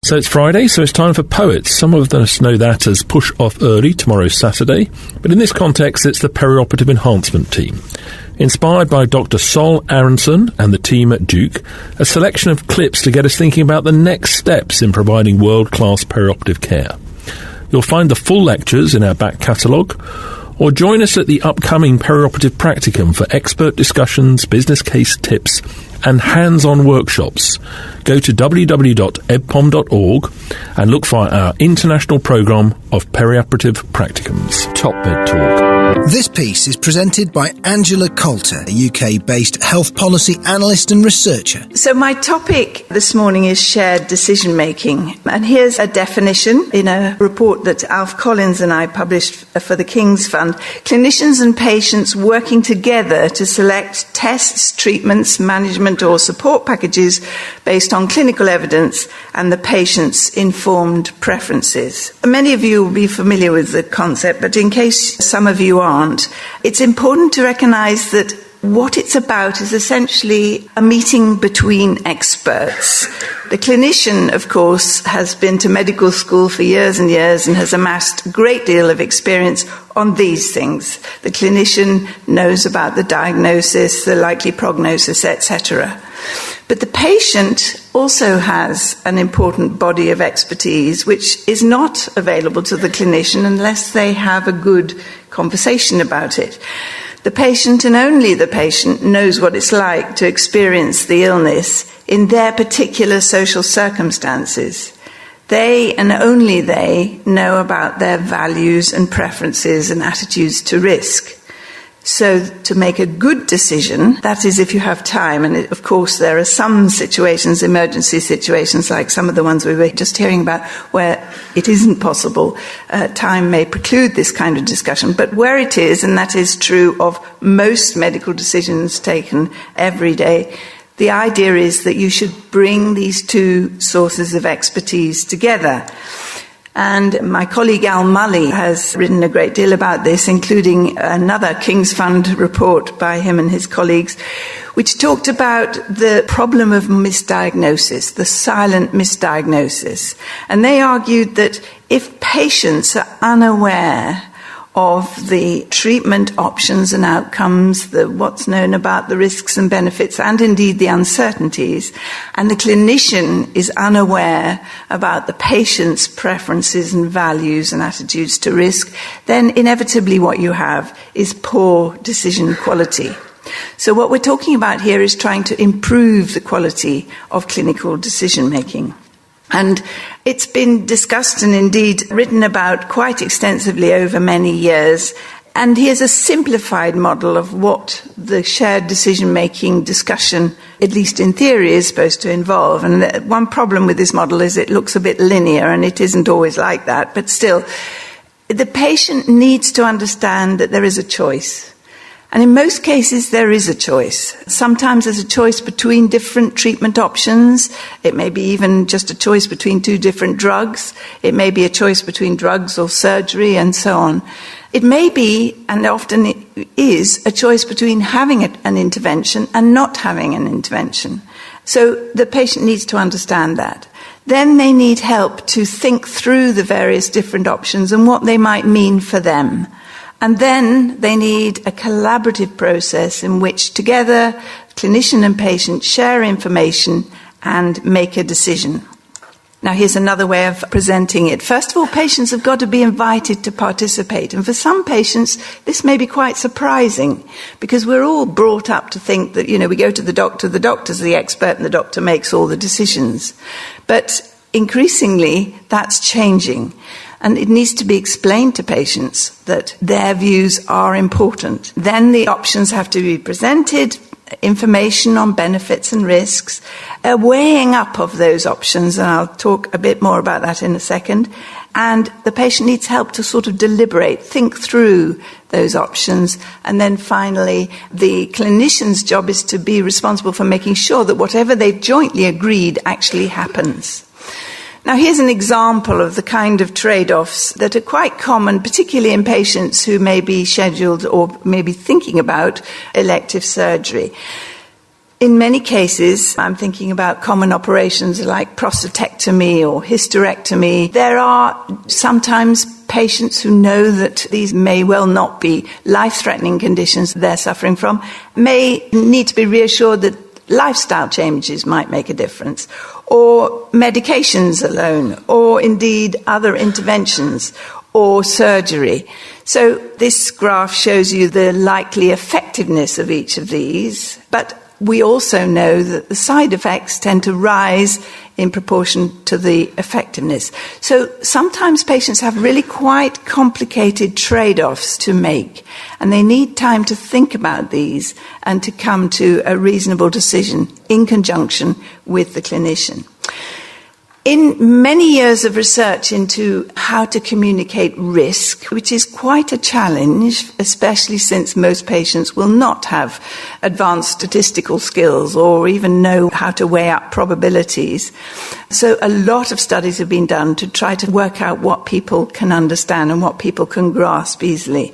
So it's Friday, so it's time for Poets. Some of us know that as Push Off Early, tomorrow's Saturday, but in this context it's the Perioperative Enhancement Team. Inspired by Dr. Sol Aronson and the team at Duke, a selection of clips to get us thinking about the next steps in providing world-class perioperative care. You'll find the full lectures in our back catalogue, or join us at the upcoming Perioperative Practicum for expert discussions, business case tips, and hands-on workshops. Go to www.ebpom.org and look for our international programme of perioperative practicums. Top Bed Talk. This piece is presented by Angela Coulter, a UK-based health policy analyst and researcher. So my topic this morning is shared decision-making. And here's a definition in a report that Alf Collins and I published for the King's Fund. Clinicians and patients working together to select tests, treatments, management or support packages based on clinical evidence and the patient's informed preferences. Many of you will be familiar with the concept, but in case some of you aren't, it's important to recognise that what it's about is essentially a meeting between experts. The clinician, of course, has been to medical school for years and years and has amassed a great deal of experience on these things. The clinician knows about the diagnosis, the likely prognosis, etc. But the patient also has an important body of expertise which is not available to the clinician unless they have a good conversation about it. The patient and only the patient knows what it's like to experience the illness in their particular social circumstances. They and only they know about their values and preferences and attitudes to risk. So to make a good decision, that is if you have time, and of course there are some situations, emergency situations like some of the ones we were just hearing about, where it isn't possible. Time may preclude this kind of discussion, but where it is, and that is true of most medical decisions taken every day, the idea is that you should bring these two sources of expertise together. And my colleague Al Mully has written a great deal about this, including another King's Fund report by him and his colleagues, which talked about the problem of misdiagnosis, the silent misdiagnosis. And they argued that if patients are unaware of the treatment options and outcomes, what's known about the risks and benefits, and indeed the uncertainties, and the clinician is unaware about the patient's preferences and values and attitudes to risk, then inevitably what you have is poor decision quality. So what we're talking about here is trying to improve the quality of clinical decision-making. And it's been discussed and indeed written about quite extensively over many years. And here's a simplified model of what the shared decision-making discussion, at least in theory, is supposed to involve. And one problem with this model is it looks a bit linear, and it isn't always like that. But still, the patient needs to understand that there is a choice. And in most cases, there is a choice. Sometimes there's a choice between different treatment options. It may be even just a choice between two different drugs. It may be a choice between drugs or surgery and so on. It may be, and often it is, a choice between having an intervention and not having an intervention. So the patient needs to understand that. Then they need help to think through the various different options and what they might mean for them. And then they need a collaborative process in which together clinician and patient share information and make a decision. Now here's another way of presenting it. First of all, patients have got to be invited to participate. And for some patients, this may be quite surprising because we're all brought up to think that, we go to the doctor's the expert and the doctor makes all the decisions. But increasingly, that's changing. And it needs to be explained to patients that their views are important. Then the options have to be presented, information on benefits and risks, a weighing up of those options, and I'll talk a bit more about that in a second. And the patient needs help to sort of deliberate, think through those options. And then finally, the clinician's job is to be responsible for making sure that whatever they've jointly agreed actually happens. Now, here's an example of the kind of trade-offs that are quite common, particularly in patients who may be scheduled or may be thinking about elective surgery. In many cases, I'm thinking about common operations like prostatectomy or hysterectomy. There are sometimes patients who know that these may well not be life-threatening conditions they're suffering from, may need to be reassured that lifestyle changes might make a difference, or medications alone, or indeed other interventions, or surgery. So this graph shows you the likely effectiveness of each of these, but we also know that the side effects tend to rise in proportion to the effectiveness. So sometimes patients have really quite complicated trade-offs to make, and they need time to think about these and to come to a reasonable decision in conjunction with the clinician. In many years of research into how to communicate risk, which is quite a challenge, especially since most patients will not have advanced statistical skills or even know how to weigh up probabilities. So a lot of studies have been done to try to work out what people can understand and what people can grasp easily.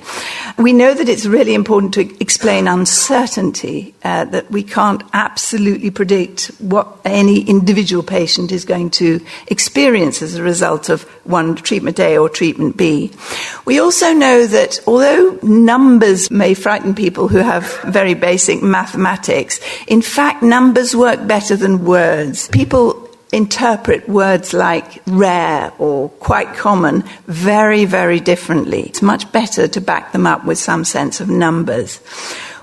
We know that it's really important to explain uncertainty, that we can't absolutely predict what any individual patient is going to experience as a result of one treatment A or treatment B. We also know that although numbers may frighten people who have very basic mathematics, in fact numbers work better than words. People interpret words like rare or quite common very, very differently. It's much better to back them up with some sense of numbers.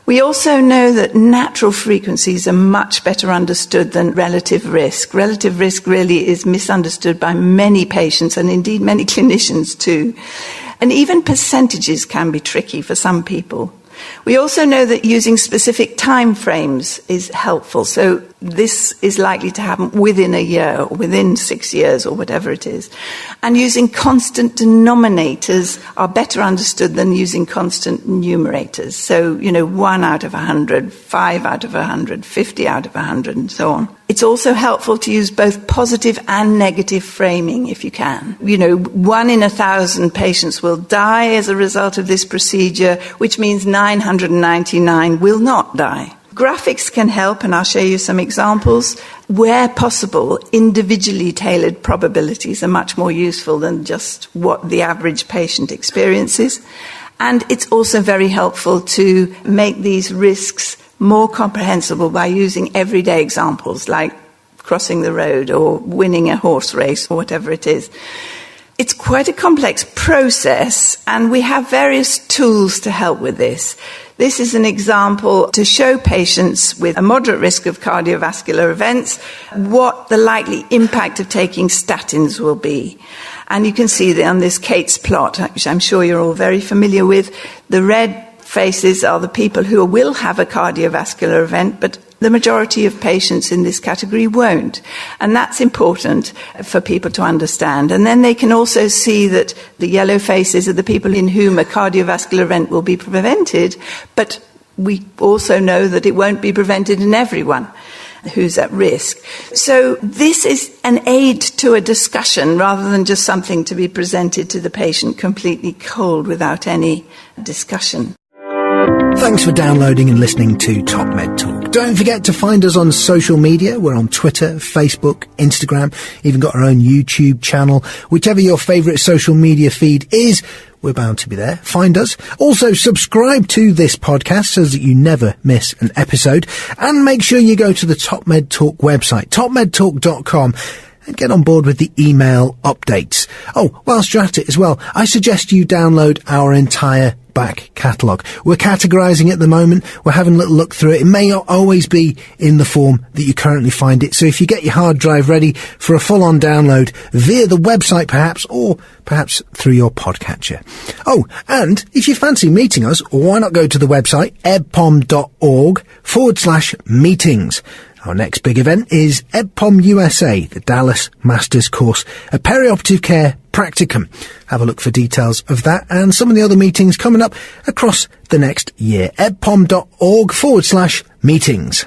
We also know that natural frequencies are much better understood than relative risk. Relative risk really is misunderstood by many patients and indeed many clinicians too. And even percentages can be tricky for some people. We also know that using specific time frames is helpful. So this is likely to happen within a year or within 6 years or whatever it is. And using constant denominators are better understood than using constant numerators. So, 1 out of 100, 5 out of 100, 50 out of 100, and so on. It's also helpful to use both positive and negative framing if you can. 1 in 1,000 patients will die as a result of this procedure, which means 999 will not die. Graphics can help, and I'll show you some examples. Where possible, individually tailored probabilities are much more useful than just what the average patient experiences. And it's also very helpful to make these risks more comprehensible by using everyday examples like crossing the road or winning a horse race or whatever it is. It's quite a complex process, and we have various tools to help with this. This is an example to show patients with a moderate risk of cardiovascular events what the likely impact of taking statins will be. And you can see on this Kate's plot, which I'm sure you're all very familiar with, the red faces are the people who will have a cardiovascular event, but the majority of patients in this category won't. And that's important for people to understand. And then they can also see that the yellow faces are the people in whom a cardiovascular event will be prevented, but we also know that it won't be prevented in everyone who's at risk. So this is an aid to a discussion rather than just something to be presented to the patient completely cold without any discussion. Thanks for downloading and listening to Top Med Talk. Don't forget to find us on social media. We're on Twitter, Facebook, Instagram, even got our own YouTube channel. Whichever your favourite social media feed is, we're bound to be there. Find us. Also, subscribe to this podcast so that you never miss an episode. And make sure you go to the Top Med Talk website, topmedtalk.com. and get on board with the email updates. Oh, whilst you're at it as well, I suggest you download our entire back catalogue. We're categorising it at the moment. We're having a little look through it. It may not always be in the form that you currently find it. So if you get your hard drive ready for a full-on download via the website perhaps, or perhaps through your podcatcher. Oh, and if you fancy meeting us, why not go to the website ebpom.org/meetings. Our next big event is EBPOM USA, the Dallas Masters Course, a perioperative care practicum. Have a look for details of that and some of the other meetings coming up across the next year. ebpom.org/meetings.